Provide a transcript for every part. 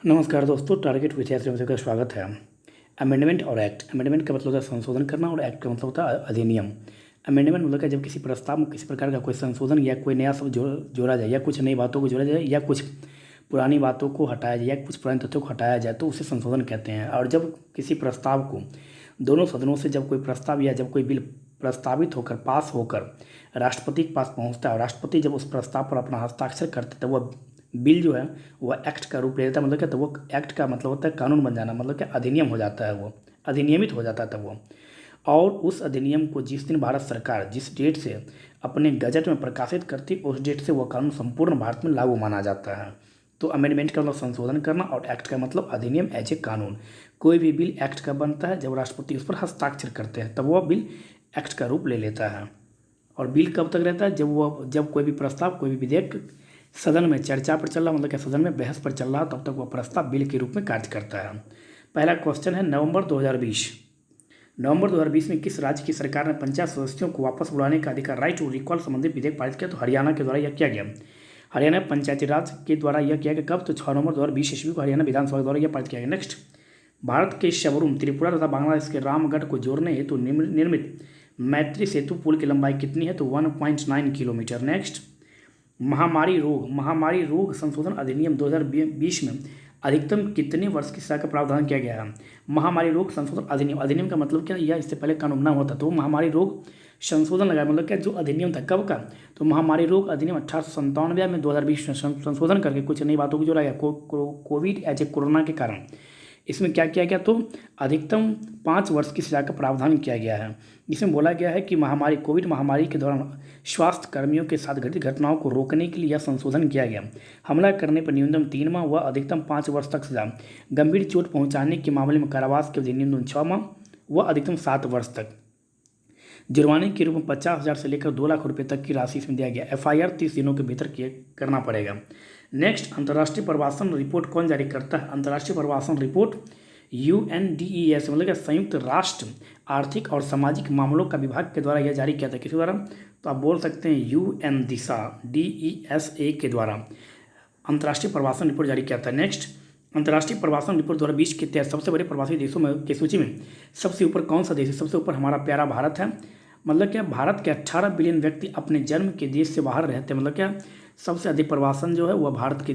नमस्कार दोस्तों, टारगेट विषय में का स्वागत है। अमेंडमेंट और एक्ट। अमेंडमेंट का मतलब होता है संशोधन करना और एक्ट का मतलब होता है अधिनियम। अमेंडमेंट मतलब है जब किसी प्रस्ताव में किसी प्रकार का कोई संशोधन या कोई नया शब्द जोड़ा जाए या कुछ नई बातों को जोड़ा जाए या कुछ पुरानी बातों को हटाया जाए या कुछ पुराने तथ्यों को हटाया जाए तो उसे संशोधन कहते हैं। और जब किसी प्रस्ताव को दोनों सदनों से जब कोई प्रस्ताव या जब कोई बिल प्रस्तावित होकर पास होकर राष्ट्रपति के पास पहुंचता है और राष्ट्रपति जब उस प्रस्ताव पर अपना हस्ताक्षर करते तब वह बिल जो है वह एक्ट का रूप ले लेता है। मतलब क्या, तो वो एक्ट का मतलब होता है कानून बन जाना, मतलब क्या अधिनियम हो जाता है, वो अधिनियमित हो जाता है तब वो। और उस अधिनियम को जिस दिन भारत सरकार जिस डेट से अपने गजट में प्रकाशित करती उस डेट से वह कानून संपूर्ण भारत में लागू माना जाता है। तो अमेंडमेंट का मतलब संशोधन करना और एक्ट का मतलब अधिनियम एज ए कानून। कोई भी बिल एक्ट का बनता है जब राष्ट्रपति उस पर हस्ताक्षर करते हैं तब वह बिल एक्ट का रूप ले लेता है। और बिल कब तक रहता है? जब कोई भी प्रस्ताव कोई भी विधेयक सदन में चर्चा पर चल रहा, मतलब क्या सदन में बहस पर चल रहा, तब तक वह प्रस्ताव बिल के रूप में कार्य करता है। पहला क्वेश्चन है नवंबर 2020 में किस राज्य की सरकार ने पंचायत सदस्यों को वापस बुलाने का अधिकार राइट टू रिकॉल संबंधित विधेयक पारित किया? तो हरियाणा के द्वारा यह किया गया। हरियाणा पंचायती राज के द्वारा यह किया गया। कब? तो 6 नवंबर 2020 ईस्वी को हरियाणा विधानसभा द्वारा यह पारित किया गया। नेक्स्ट, भारत के शबरुम, त्रिपुरा तथा बांग्लादेश के रामगढ़ को जोड़ने हेतु निर्मित मैत्री सेतु पुल की लंबाई कितनी है? तो 1.9 किलोमीटर। नेक्स्ट, महामारी रोग संशोधन अधिनियम 2020 में अधिकतम कितने वर्ष की सजा का प्रावधान किया गया है? महामारी रोग संशोधन अधिनियम का मतलब क्या? यह इससे पहले कानून ना होता तो महामारी रोग संशोधन लगाया, मतलब क्या जो अधिनियम था कब का? तो महामारी रोग अधिनियम 1897 में 2020 में संशोधन करके कुछ नई बातों को जोड़ा गया कोविड एज ए कोरोना के कारण। इसमें क्या किया गया? तो अधिकतम 5 वर्ष की सजा का प्रावधान किया गया है। इसमें बोला गया है कि कोविड महामारी के दौरान स्वास्थ्य कर्मियों के साथ घटित घटनाओं को रोकने के लिए यह संशोधन किया गया। हमला करने पर न्यूनतम 3 माह व अधिकतम 5 वर्ष तक सजा, गंभीर चोट पहुंचाने के मामले में कारावास की अवधि न्यूनतम 6 माह व अधिकतम 7 वर्ष तक। जुर्माने के रूप में 50,000 से लेकर 2 लाख रुपए तक की राशि इसमें दिया गया। FIR 30 दिनों के भीतर करना पड़ेगा। नेक्स्ट, अंतर्राष्ट्रीय प्रवासन रिपोर्ट कौन जारी करता है? अंतर्राष्ट्रीय प्रवासन रिपोर्ट UNDES, मतलब संयुक्त राष्ट्र आर्थिक और सामाजिक मामलों का विभाग के द्वारा यह जारी किया था। किसके द्वारा? तो आप बोल सकते हैं UN दिशा DESA के द्वारा अंतर्राष्ट्रीय प्रवासन रिपोर्ट जारी किया था। नेक्स्ट, अंतर्राष्ट्रीय प्रवासन रिपोर्ट 2020 के तहत सबसे बड़े प्रवासी देशों में की सूची में सबसे ऊपर कौन सा देश है? सबसे ऊपर हमारा प्यारा भारत है। मतलब क्या, भारत के 18 बिलियन व्यक्ति अपने जन्म के देश से बाहर रहते हैं। मतलब क्या, सबसे अधिक प्रवासन जो है वह भारत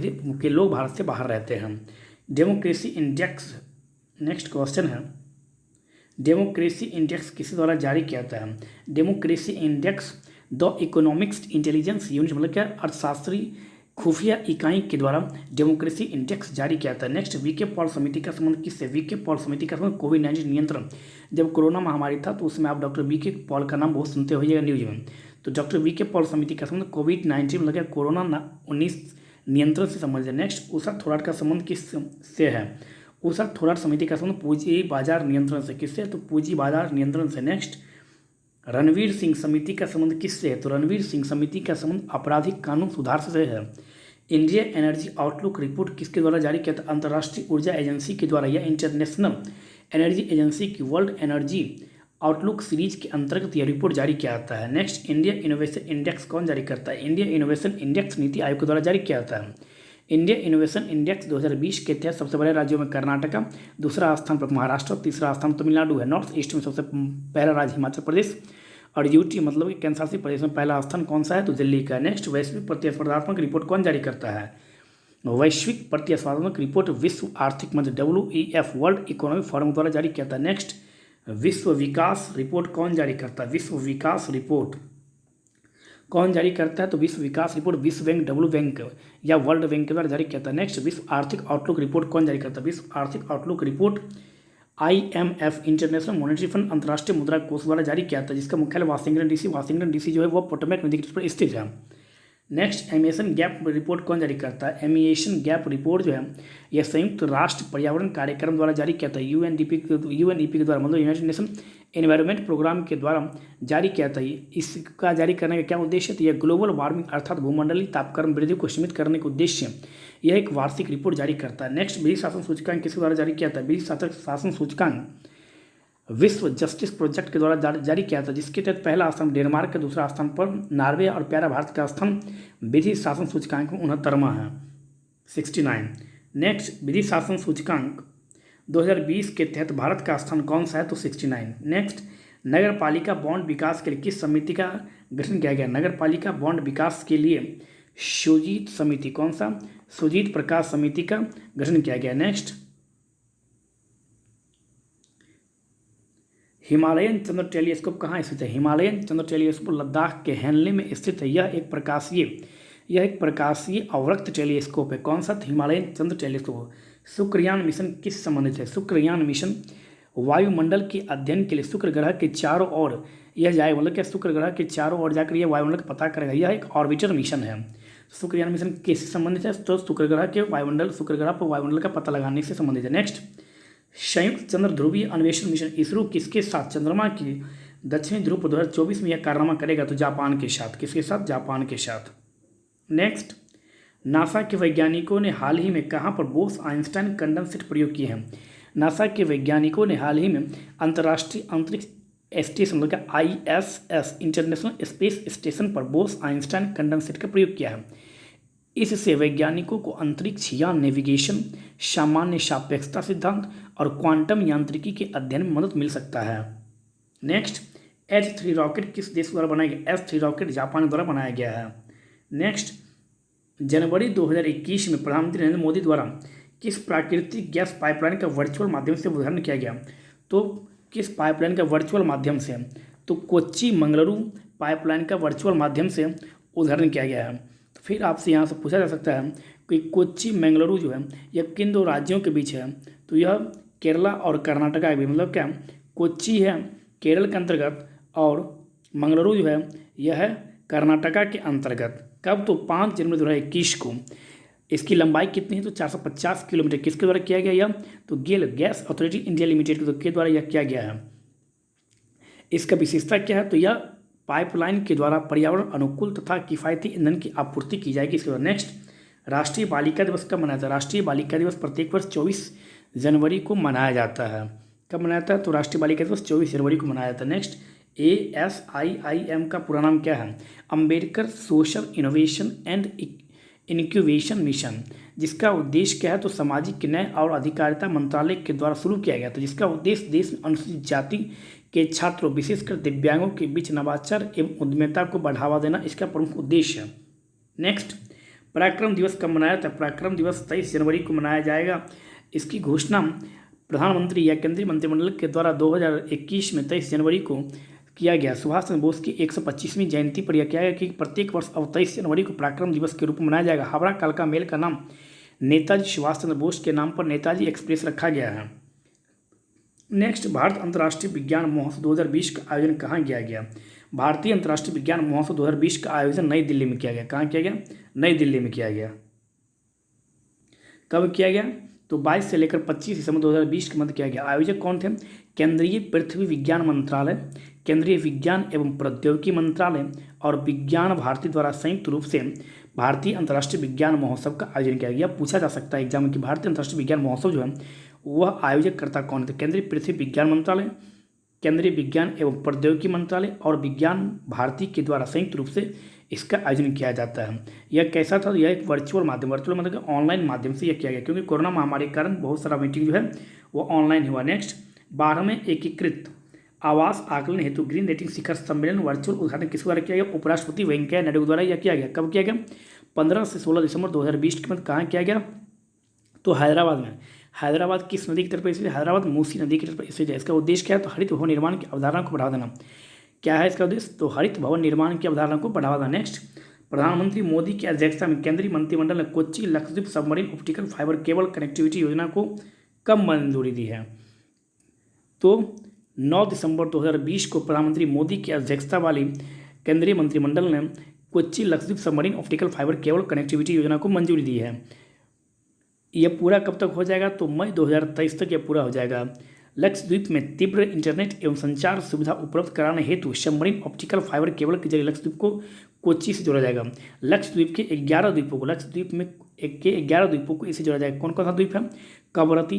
के लोग भारत से बाहर रहते हैं। डेमोक्रेसी इंडेक्स, नेक्स्ट क्वेश्चन है, डेमोक्रेसी इंडेक्स किसी द्वारा जारी किया जाता है? Democracy index the economics intelligence unit, मतलब क्या अर्थशास्त्री खुफिया इकाई के द्वारा डेमोक्रेसी इंडेक्स जारी किया था। नेक्स्ट, वीके पॉल समिति का संबंध किससे? वीके पॉल समिति का संबंध कोविड-19 नियंत्रण, जब कोरोना महामारी था तो उसमें आप डॉक्टर वीके पॉल का नाम बहुत सुनते होइएगा न्यूज में। तो डॉक्टर वीके पॉल समिति का संबंध कोविड-19 मतलब क्या कोरोना-19 नियंत्रण से संबंधित है। नेक्स्ट, उषा थोराट का संबंध किस से है? उषा थोराट समिति का संबंध पूंजी बाजार नियंत्रण से। किससे? तो पूंजी बाजार नियंत्रण से। नेक्स्ट, रणवीर सिंह समिति का संबंध किससे है? तो रणवीर सिंह समिति का संबंध आपराधिक कानून सुधार से है। इंडिया एनर्जी आउटलुक रिपोर्ट किसके द्वारा जारी किया था? अंतर्राष्ट्रीय ऊर्जा एजेंसी के द्वारा। यह इंटरनेशनल एनर्जी एजेंसी की वर्ल्ड एनर्जी आउटलुक सीरीज के अंतर्गत यह रिपोर्ट जारी किया जाता है। नेक्स्ट, इंडिया इनोवेशन इंडेक्स कौन जारी करता है? India innovation index NITI Aayog के द्वारा जारी किया जाता है। इंडिया इनोवेशन इंडेक्स 2020 के तहत सबसे बड़े राज्यों में कर्नाटक, दूसरा स्थान पर महाराष्ट्र, तीसरा स्थान तमिलनाडु है। नॉर्थ ईस्ट में सबसे पहला राज्य हिमाचल प्रदेश और यूटी मतलब कि केंद्रशासित प्रदेश में पहला स्थान कौन सा है? तो दिल्ली का। नेक्स्ट, वैश्विक प्रतिस्पर्धात्मक रिपोर्ट कौन जारी करता है? वैश्विक प्रतिस्पर्धात्मक रिपोर्ट विश्व आर्थिक मंच WEF वर्ल्ड इकोनॉमिक फोरम द्वारा जारी किया था। नेक्स्ट, विश्व विकास रिपोर्ट कौन जारी करता है? विश्व विकास रिपोर्ट कौन जारी करता है? तो विश्व विकास रिपोर्ट विश्व बैंक, W बैंक या वर्ल्ड बैंक के द्वारा जारी किया था। नेक्स्ट, विश्व आर्थिक आउटलुक रिपोर्ट कौन जारी करता है? विश्व आर्थिक outlook report IMF international monetary fund अंतर्राष्ट्रीय मुद्रा कोष द्वारा जारी किया था, जिसका मुख्यालय वाशिंगटन डीसी जो है वह पोटोमैक नदी के तट पर स्थित है। नेक्स्ट, एमिशन गैप रिपोर्ट कौन जारी करता है? एमिशन गैप रिपोर्ट जो है यह संयुक्त राष्ट्र पर्यावरण कार्यक्रम द्वारा जारी किया था। UNEP के द्वारा, मतलब यूनाइटेड नेशन एनवायरनमेंट प्रोग्राम के द्वारा जारी किया था। इसका जारी करने का क्या उद्देश्य है? यह ग्लोबल वार्मिंग अर्थात भूमंडलीय तापक्रम वृद्धि को सीमित करने के उद्देश्य यह एक वार्षिक रिपोर्ट जारी करता है। नेक्स्ट, विधि शासन सूचकांक किसके द्वारा जारी किया था? विधि शासन सूचकांक विश्व जस्टिस प्रोजेक्ट के द्वारा जारी किया था, जिसके तहत पहला स्थान डेनमार्क के, दूसरा स्थान पर नॉर्वे और प्यारा भारत का स्थान विधि शासन सूचकांक में 69वां है 69। नेक्स्ट, विधि शासन सूचकांक 2020 के तहत भारत का स्थान कौन सा है? तो 69। नेक्स्ट, नगर पालिका बॉन्ड विकास के लिए किस समिति का गठन किया गया? नगर पालिका बॉन्ड विकास के लिए सुजीत समिति, कौन सा? सुजीत प्रकाश समिति का गठन किया गया। नेक्स्ट, हिमालयन चंद्र टेलीस्कोप कहाँ स्थित है? हिमालयन चंद्र टेलीस्कोप लद्दाख के हेनले में स्थित है। यह एक प्रकाशीय अवरक्त टेलीस्कोप है। कौन सा? हिमालयन चंद्र टेलीस्कोप। शुक्रयान मिशन किस संबंधित है? शुक्रयान मिशन वायुमंडल के अध्ययन के लिए शुक्र ग्रह के चारों ओर यह जाए, मतलब क्या शुक्र ग्रह के चारों ओर जाकर यह वायुमंडल का पता करेगा। यह एक ऑर्बिटर मिशन है। शुक्रयान मिशन किससे संबंधित है? तो शुक्र ग्रह पर वायुमंडल का पता लगाने से संबंधित है। नेक्स्ट, संयुक्त चंद्र ध्रुवीय अन्वेषण मिशन इसरो किसके साथ चंद्रमा की दक्षिणी ध्रुव पर 2024 में यह कारनामा करेगा? तो जापान के साथ। किसके साथ? जापान के साथ। नेक्स्ट, नासा के वैज्ञानिकों ने हाल ही में कहाँ पर बोस आइंस्टाइन कंडेंसेट प्रयोग किए हैं? नासा के वैज्ञानिकों ने हाल ही में अंतर्राष्ट्रीय अंतरिक्ष स्टेशन मतलब ISS इंटरनेशनल स्पेस स्टेशन पर बोस आइंस्टाइन कंडेंसेट का प्रयोग किया है। इससे वैज्ञानिकों को अंतरिक्ष यान, नेविगेशन, सामान्य सापेक्षता सिद्धांत और क्वांटम यांत्रिकी के अध्ययन में मदद मिल सकता है। नेक्स्ट, H3 रॉकेट किस देश द्वारा बनाया गया? H3 रॉकेट जापान द्वारा बनाया गया है। नेक्स्ट, जनवरी 2021 में प्रधानमंत्री नरेंद्र मोदी द्वारा किस प्राकृतिक गैस पाइपलाइन का वर्चुअल माध्यम से उद्घाटन किया गया? तो किस पाइपलाइन का वर्चुअल माध्यम से? तो कोच्चि मंगलुरु पाइपलाइन का वर्चुअल माध्यम से उद्घाटन किया गया है। तो फिर आपसे यहाँ से पूछा जा सकता है कि कोच्चि मंगलुरु जो है यह किन दो राज्यों के बीच है? तो यह केरला और कर्नाटका के बीच, मतलब क्या कोच्चि है केरल के अंतर्गत और मंगलुरु जो है यह है कर्नाटका के अंतर्गत। कब? तो 5 जनवरी 2021 को। इसकी लंबाई कितनी है? तो 450 किलोमीटर। किसके द्वारा किया गया यह? तो गेल गैस अथॉरिटी इंडिया लिमिटेड के द्वारा यह किया गया है। इसका विशेषता क्या है? तो यह पाइपलाइन के द्वारा पर्यावरण अनुकूल तथा किफ़ायती ईंधन की आपूर्ति की जाएगी। इसके बाद नेक्स्ट, राष्ट्रीय बालिका दिवस कब मनाया जाता है? राष्ट्रीय बालिका दिवस प्रत्येक वर्ष 24 जनवरी को मनाया जाता है। कब मनाया जाता है? तो राष्ट्रीय बालिका दिवस 24 जनवरी को मनाया जाता है। नेक्स्ट, ASIIM का पूरा नाम क्या है? Ambedkar social innovation and incubation mission. जिसका उद्देश्य क्या है? तो सामाजिक न्याय और अधिकारिता मंत्रालय के द्वारा शुरू किया गया। तो जिसका उद्देश्य देश में अनुसूचित जाति के छात्रों विशेषकर दिव्यांगों के बीच नवाचार एवं उद्यमिता को बढ़ावा देना इसका प्रमुख उद्देश्य है। नेक्स्ट, पराक्रम दिवस कब मनाया जाता है? पराक्रम दिवस 23 जनवरी को मनाया जाएगा। इसकी घोषणा प्रधानमंत्री या केंद्रीय मंत्रिमंडल के द्वारा 2021 में 23 जनवरी को किया गया। सुभाष चंद्र बोस की 125वीं जयंती पर यह किया गया कि प्रत्येक वर्ष अब 23 जनवरी को पराक्रम दिवस के रूप में मनाया जाएगा। हावड़ा कालका मेल का नाम नेताजी सुभाष चंद्र बोस के नाम पर नेताजी एक्सप्रेस रखा गया है। नेक्स्ट, भारत अंतर्राष्ट्रीय विज्ञान महोत्सव 2020 का आयोजन कहाँ किया गया? भारतीय अंतर्राष्ट्रीय विज्ञान महोत्सव 2020 का आयोजन नई दिल्ली में किया गया। कहाँ किया गया? नई दिल्ली में किया गया। कब किया गया? तो 22 से लेकर 25 दिसंबर 2020 के मध्य किया गया। आयोजक कौन थे? केंद्रीय पृथ्वी विज्ञान मंत्रालय, केंद्रीय विज्ञान एवं प्रौद्योगिकी मंत्रालय और विज्ञान भारती द्वारा संयुक्त रूप से भारतीय अंतर्राष्ट्रीय विज्ञान महोत्सव का आयोजन किया गया। पूछा जा सकता है एग्जाम में कि भारतीय अंतर्राष्ट्रीय विज्ञान महोत्सव जो है वह आयोजकर्ता कौन थे? केंद्रीय पृथ्वी विज्ञान मंत्रालय, केंद्रीय विज्ञान एवं प्रौद्योगिकी मंत्रालय और विज्ञान भारती के द्वारा संयुक्त रूप से इसका आयोजन किया जाता है। यह कैसा था? यह एक वर्चुअल मतलब ऑनलाइन माध्यम से यह किया गया, क्योंकि कोरोना महामारी के कारण बहुत सारा मीटिंग जो है वो ऑनलाइन हुआ। नेक्स्ट, 12वें एकीकृत आवास आकलन हेतु ग्रीन रेटिंग शिखर सम्मेलन वर्चुअल उद्घाटन किस द्वारा किया गया? उपराष्ट्रपति वेंकैया नायडू द्वारा यह किया गया। कब किया गया? 15 से 16 दिसंबर 2020 के मध्य कहाँ किया गया? तो हैदराबाद में। हैदराबाद किस नदी की तरफ स्थित है? हैदराबाद मूसी नदी की तरफ स्थित है। इसका उद्देश्य क्या है? तो हरित भवन निर्माण की अवधारणा को बढ़ावा देना। क्या है इसका उद्देश्य? तो हरित भवन निर्माण की अवधारणा को बढ़ावा देना। नेक्स्ट, प्रधानमंत्री मोदी की अध्यक्षता में केंद्रीय मंत्रिमंडल ने Kochi Lakshadweep submarine optical fibre cable connectivity योजना को कब मंजूरी दी है? तो 9 दिसंबर 2020 को प्रधानमंत्री मोदी की अध्यक्षता वाली केंद्रीय मंत्रिमंडल ने Kochi Lakshadweep submarine optical fibre cable connectivity योजना को मंजूरी दी है। यह पूरा कब तक हो जाएगा? तो मई 2023 तक यह पूरा हो जाएगा। लक्षद्वीप में तीव्र इंटरनेट एवं संचार सुविधा उपलब्ध कराने हेतु सबमरीन ऑप्टिकल फाइबर केबल के जरिए लक्षद्वीप को कोच्चि से जोड़ा जाएगा। लक्षद्वीप के 11 द्वीपों को इससे जोड़ा जाएगा। कौन कौन सा द्वीप है? कवरती,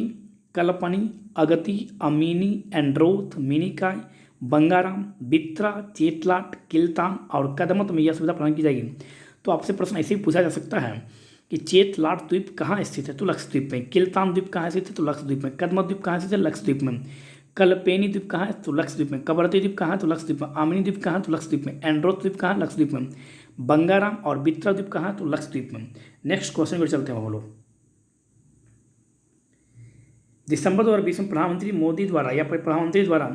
कल्पनी, अगती, अमीनी, एंड्रोथ, मिनिकॉय, बंगाराम, बित्रा, चेतलाट, किल्तान और कदमत में यह सुविधा प्रदान की जाएगी। तो आपसे प्रश्न ऐसे ही पूछा जा सकता है कि चेतलाट द्वीप कहाँ स्थित है, तो लक्षद्वीप में। किल्तान द्वीप कहाँ स्थित है, तो लक्षद्वीप में। कदमा द्वीप कहाँ स्थित है, लक्षद्वीप में। कल्पेनी द्वीप कहाँ है, तो लक्षद्वीप में। कवरती द्वीप कहाँ है, तो लक्षद्वीप में। आमिनी द्वीप कहाँ है, तो लक्षद्वीप में। एंड्रोथ द्वीप कहाँ है, लक्षद्वीप में। बंगाराम और बित्रा द्वीप कहाँ है, तो लक्षद्वीप में। नेक्स्ट क्वेश्चन पर चलते हैं हम लोग। दिसंबर 2020 में प्रधानमंत्री मोदी द्वारा या प्रधानमंत्री द्वारा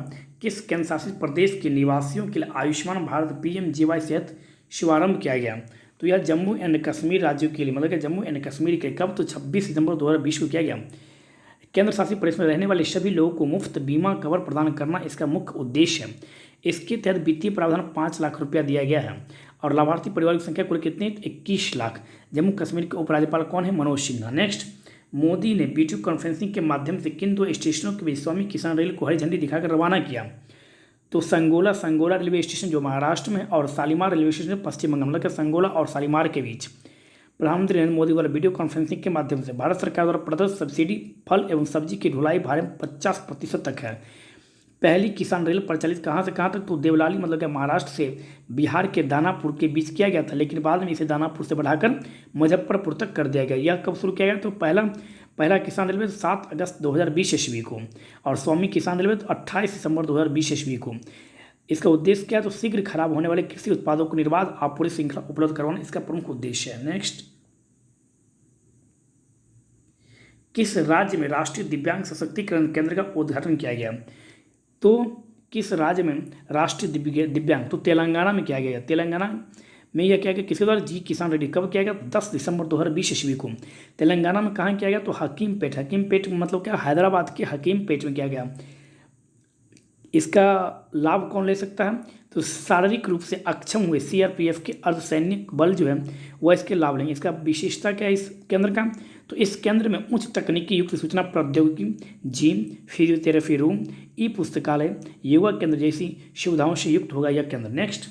किस केंद्र शासित प्रदेश के निवासियों के लिए आयुष्मान भारत PMJY सेहत शुभारंभ किया गया, तो यह जम्मू एंड कश्मीर राज्यों के लिए, मतलब कि जम्मू एंड कश्मीर के कब, तो 26 सितंबर 2020 को किया गया। केंद्र शासित प्रदेश में रहने वाले सभी लोगों को मुफ्त बीमा कवर प्रदान करना इसका मुख्य उद्देश्य है। इसके तहत वित्तीय प्रावधान 5 लाख रुपया दिया गया है और लाभार्थी परिवार की संख्या कुल कितनी, 21 लाख। जम्मू कश्मीर के उपराज्यपाल कौन है, मनोज सिन्हा। नेक्स्ट, मोदी ने वीडियो कॉन्फ्रेंसिंग के माध्यम से किन 2 स्टेशनों के बीच स्वामी किसान रेल को हरी झंडी दिखाकर रवाना किया, तो संगोला रेलवे स्टेशन जो महाराष्ट्र में और शालीमार रेलवे स्टेशन पश्चिम बंगाल, मतलब संगोला और शालीमार के बीच प्रधानमंत्री नरेंद्र मोदी द्वारा वीडियो कॉन्फ्रेंसिंग के माध्यम से भारत सरकार द्वारा प्रदत्त सब्सिडी फल एवं सब्जी की ढुलाई भाड़े में 50% तक है। पहली किसान रेल परिचालित कहाँ से कहाँ तक, तो देवलाली मतलब कि महाराष्ट्र से बिहार के दानापुर के बीच किया गया था, लेकिन बाद में इसे दानापुर से बढ़ाकर मुजफ्फरपुर तक कर दिया गया। यह कब शुरू किया गया, तो पहला किसान रेलवे 7 अगस्त 2020 ईस्वी को और स्वामी किसान रेलवे 28 दिसंबर 2020 ईस्वी को। इसका उद्देश्य क्या है, तो शीघ्र खराब होने वाले कृषि उत्पादों को निर्बाध आपूर्ति श्रृंखला उपलब्ध करवाना इसका प्रमुख उद्देश्य है। नेक्स्ट, किस राज्य में राष्ट्रीय दिव्यांग सशक्तिकरण केंद्र का उद्घाटन किया गया, तो किस राज्य में राष्ट्रीय दिव्यांग, तो तेलंगाना में किया गया। तेलंगाना में यह किया गया किसके द्वारा, जी किसान रेड्डी। कब किया गया, 10 दिसंबर 2020 ईस्वी को। तेलंगाना में कहाँ किया गया, तो हकीमपेट मतलब क्या, हैदराबाद के हकीमपेट में किया गया। इसका लाभ कौन ले सकता है, तो शारीरिक रूप से अक्षम हुए CRPF के अर्धसैनिक बल जो है वह इसके लाभ लेंगे। इसका विशेषता क्या है इस केंद्र का, तो इस केंद्र में उच्च तकनीकी युक्त सूचना प्रौद्योगिकी, जिम, फिजियोथेरेपी रूम, पुस्तकालय, योगा केंद्र जैसी सुविधाओं से युक्त होगा यह केंद्र। नेक्स्ट,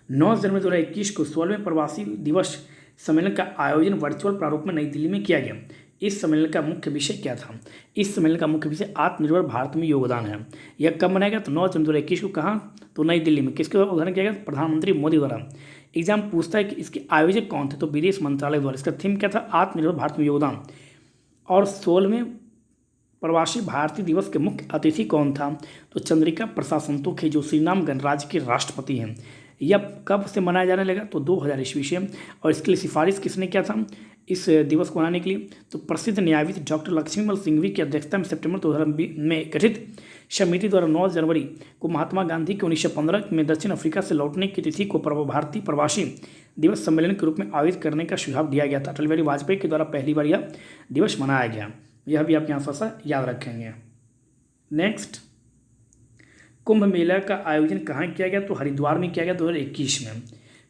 9 जनवरी 2021 को 16वें प्रवासी दिवस सम्मेलन का आयोजन वर्चुअल प्रारूप में नई दिल्ली में किया गया। इस सम्मेलन का मुख्य विषय क्या था, इस सम्मेलन का मुख्य विषय आत्मनिर्भर भारत में योगदान है। यह कब मनाया गया, तो 9 जनवरी 2021 को। कहाँ, तो नई दिल्ली में। किसके द्वारा उद्घाटन किया गया, प्रधानमंत्री मोदी द्वारा। एग्जाम पूछता है कि इसके आयोजक कौन थे, तो विदेश मंत्रालय द्वारा। इसका थीम क्या था, आत्मनिर्भर भारत में योगदान। और 16वें प्रवासी भारतीय दिवस के मुख्य अतिथि कौन था, तो चंद्रिका प्रसाद संतोखी जो सूरीनाम गणराज्य के राष्ट्रपति हैं। यह कब से मनाया जाने लगा, तो 2000 ईस्वी से। और इसके लिए सिफारिश किसने किया था इस दिवस को मनाने के लिए, तो प्रसिद्ध न्यायविद डॉक्टर लक्ष्मीमल सिंघवी की अध्यक्षता में सितंबर 2020 में गठित समिति द्वारा 9 जनवरी को महात्मा गांधी के 1915 में दक्षिण अफ्रीका से लौटने की तिथि को भारतीय प्रवासी दिवस सम्मेलन के रूप में आयोजित करने का सुझाव दिया गया था। अटल बिहारी वाजपेयी के द्वारा पहली बार यह दिवस मनाया गया। यह भी आप यहाँ सा याद रखेंगे। नेक्स्ट, कुंभ मेला का आयोजन कहाँ किया गया, तो हरिद्वार में किया गया 2021 में।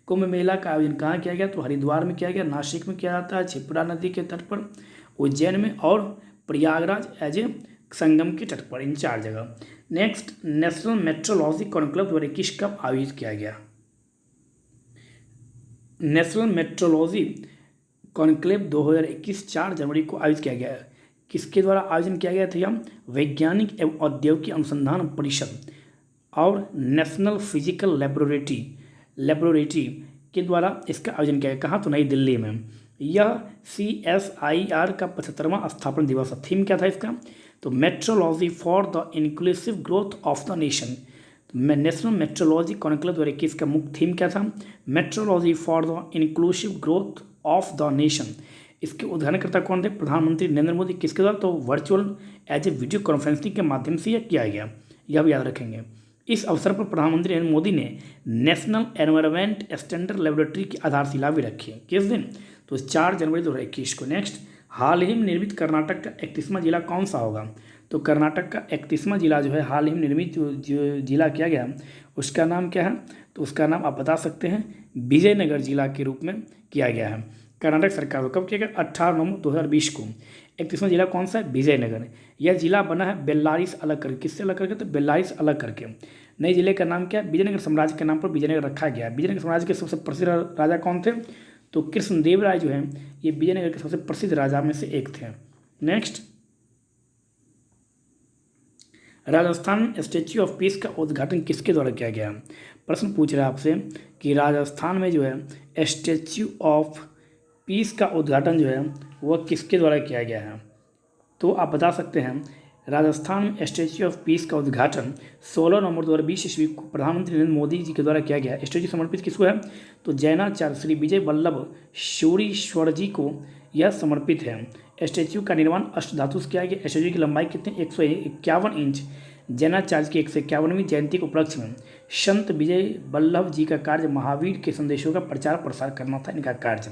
कुंभ मेला का आयोजन कहाँ किया गया, तो हरिद्वार में किया गया। नासिक में किया जाता है, क्षिप्रा नदी के तट पर, उज्जैन में और प्रयागराज एज ए संगम के तट पर, इन 4 जगह। नेक्स्ट, नेशनल मेट्रोलॉजी कॉन्क्लेव 2021 कब आयोजित किया गया। नेशनल मेट्रोलॉजी कॉन्क्लेव 2021 4 जनवरी को आयोजित किया गया। किसके द्वारा आयोजन किया गया था, यह वैज्ञानिक एवं औद्योगिक अनुसंधान परिषद और नेशनल फिजिकल लेबोरेटरी के द्वारा इसका आयोजन किया गया। कहाँ, तो नई दिल्ली में। यह CSIR का 75वां स्थापना दिवस है। थीम क्या था इसका, तो metrology for the inclusive growth of the nation. National metrology conclave 2021 का मुख्य थीम क्या था, metrology for the inclusive growth of the nation. इसके उद्घाटनकर्ता कौन थे, प्रधानमंत्री नरेंद्र मोदी। किसके द्वारा, तो virtual as a video conferencing के माध्यम से यह किया गया। यह भी याद रखेंगे। इस अवसर पर प्रधानमंत्री नरेंद्र मोदी ने नेशनल एनवायरनमेंट स्टैंडर्ड लेबोरेटरी की आधारशिला भी रखी। किस दिन, तो 4 जनवरी 2021 को। नेक्स्ट, हाल ही में निर्मित कर्नाटक का 31वां जिला कौन सा होगा, तो कर्नाटक का 31वां जिला जो है हाल ही में निर्मित जो जिला किया गया उसका नाम क्या है, तो उसका नाम आप बता सकते हैं, विजयनगर जिला के रूप में किया गया है। कर्नाटक सरकार को कब किया गया, 18 नवंबर 2020 को। 31वां जिला कौन सा है, विजयनगर। यह जिला बना है बेल्लारी से अलग करके। किससे अलग करके, तो बेल्लारी से अलग करके। नए जिले का नाम क्या है, विजयनगर साम्राज्य के नाम पर विजयनगर रखा गया। विजयनगर साम्राज्य के सबसे प्रसिद्ध राजा कौन थे, तो कृष्णदेव राय जो है ये विजयनगर के सबसे प्रसिद्ध राजा में से एक थे। नेक्स्ट, राजस्थान में स्टैच्यू ऑफ पीस का उद्घाटन किसके द्वारा किया गया। प्रश्न पूछ रहा है आपसे कि राजस्थान में जो है स्टैच्यू ऑफ पीस का उद्घाटन जो है वह किसके द्वारा किया गया है? तो आप बता सकते हैं राजस्थान में स्टैच्यू ऑफ पीस का उद्घाटन 16 नवंबर 2020 ईस्वी को प्रधानमंत्री नरेंद्र मोदी जी के द्वारा किया गया। स्टैच्यू समर्पित किसको है? तो जैनाचार्य श्री विजय वल्लभ शोरीश्वर जी को यह समर्पित है। स्टैच्यू का निर्माण अष्टधातु से किया गया। स्टैच्यू की लंबाई कितनी? 151 इंच। जैनाचार्य की 151वीं जयंती के उपलक्ष्य में संत विजय वल्लभ जी का कार्य महावीर के संदेशों का प्रचार प्रसार करना था इनका कार्य।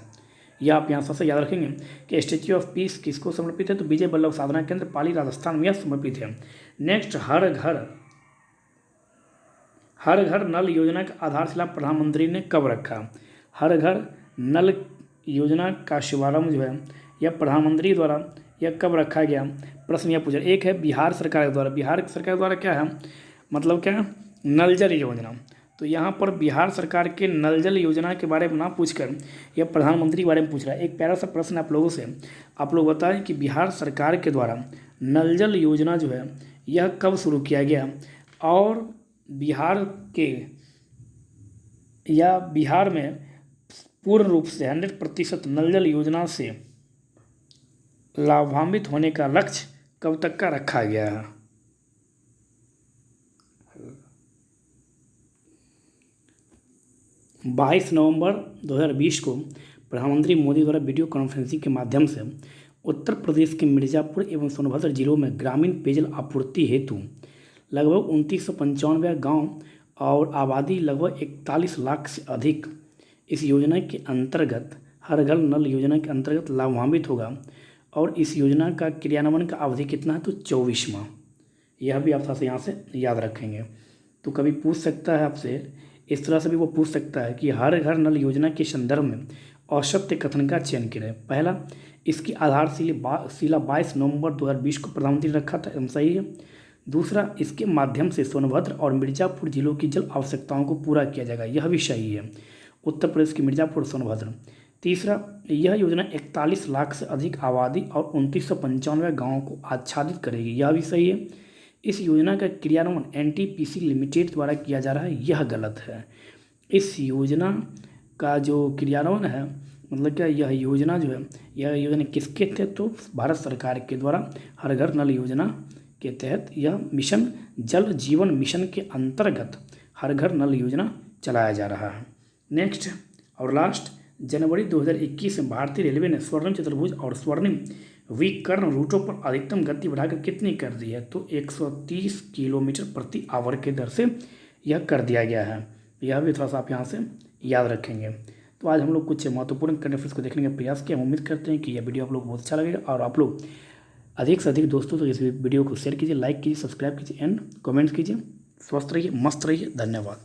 यह आप यहाँ सबसे याद रखेंगे कि स्टैच्यू ऑफ पीस किसको समर्पित है? तो विजय वल्लभ साधना केंद्र पाली राजस्थान में यह समर्पित है। नेक्स्ट, हर घर नल योजना का आधारशिला प्रधानमंत्री ने कब रखा? हर घर नल योजना का शुभारंभ जो है यह प्रधानमंत्री द्वारा यह कब रखा गया? प्रश्न यह पूछा। एक है बिहार सरकार के द्वारा। बिहार सरकार द्वारा क्या है, मतलब क्या है? नल जल योजना। तो यहाँ पर बिहार सरकार के नल जल योजना के बारे में ना पूछकर यह प्रधानमंत्री के बारे में पूछ रहा है। एक प्यारा सा प्रश्न आप लोगों से, आप लोग बताएं कि बिहार सरकार के द्वारा नल जल योजना जो है यह कब शुरू किया गया और बिहार में पूर्ण रूप से 100% नल जल योजना से लाभान्वित होने का लक्ष्य कब तक का रखा गया है? 22 नवंबर 2020 को प्रधानमंत्री मोदी द्वारा वीडियो कॉन्फ्रेंसिंग के माध्यम से उत्तर प्रदेश के मिर्जापुर एवं सोनभद्र जिलों में ग्रामीण पेयजल आपूर्ति हेतु लगभग 2995 गाँव और आबादी लगभग 41 लाख से अधिक इस योजना के अंतर्गत हर घर नल योजना के अंतर्गत लाभान्वित होगा। और इस योजना का क्रियान्वयन का अवधि कितना है? तो 24 माह। यह भी आप थोड़ा सा यहाँ से याद रखेंगे। तो कभी पूछ सकता है आपसे, इस तरह से भी वो पूछ सकता है कि हर घर नल योजना के संदर्भ में औसत्य कथन का चयन करें। पहला, इसकी आधारशिला 22 नवंबर 2020 को प्रधानमंत्री ने रखा था, एकदम सही है। दूसरा, इसके माध्यम से सोनभद्र और मिर्जापुर जिलों की जल आवश्यकताओं को पूरा किया जाएगा, यह भी सही है। उत्तर प्रदेश के मिर्जापुर और सोनभद्र। तीसरा, यह योजना 41 लाख से अधिक आबादी और 2995 गाँवों को आच्छादित करेगी, यह भी सही है। इस योजना का क्रियान्वयन एनटीपीसी लिमिटेड द्वारा किया जा रहा है, यह गलत है। इस योजना का जो क्रियान्वयन है, मतलब क्या, यह योजना जो है यह योजना किसके तहत? तो भारत सरकार के द्वारा हर घर नल योजना के तहत यह मिशन जल जीवन मिशन के अंतर्गत हर घर नल योजना चलाया जा रहा है। नेक्स्ट और लास्ट, जनवरी 2021 में भारतीय रेलवे ने स्वर्णिम चतुर्भुज और स्वर्णिम विकर्ण रूटों पर अधिकतम गति बढ़ाकर कितनी कर दी है? तो 130 किलोमीटर प्रति आवर के दर से यह कर दिया गया है। यह भी थोड़ा सा आप यहाँ से याद रखेंगे। तो आज हम लोग कुछ महत्वपूर्ण करंट अफेयर्स को देखने का प्रयास किया। हम उम्मीद करते हैं कि यह वीडियो आप लोग को बहुत अच्छा लगेगा और आप लोग अधिक से अधिक दोस्तों तक इस वीडियो को शेयर कीजिए, लाइक कीजिए, सब्सक्राइब कीजिए एंड कमेंट्स कीजिए। स्वस्थ रहिए, मस्त रहिए। धन्यवाद।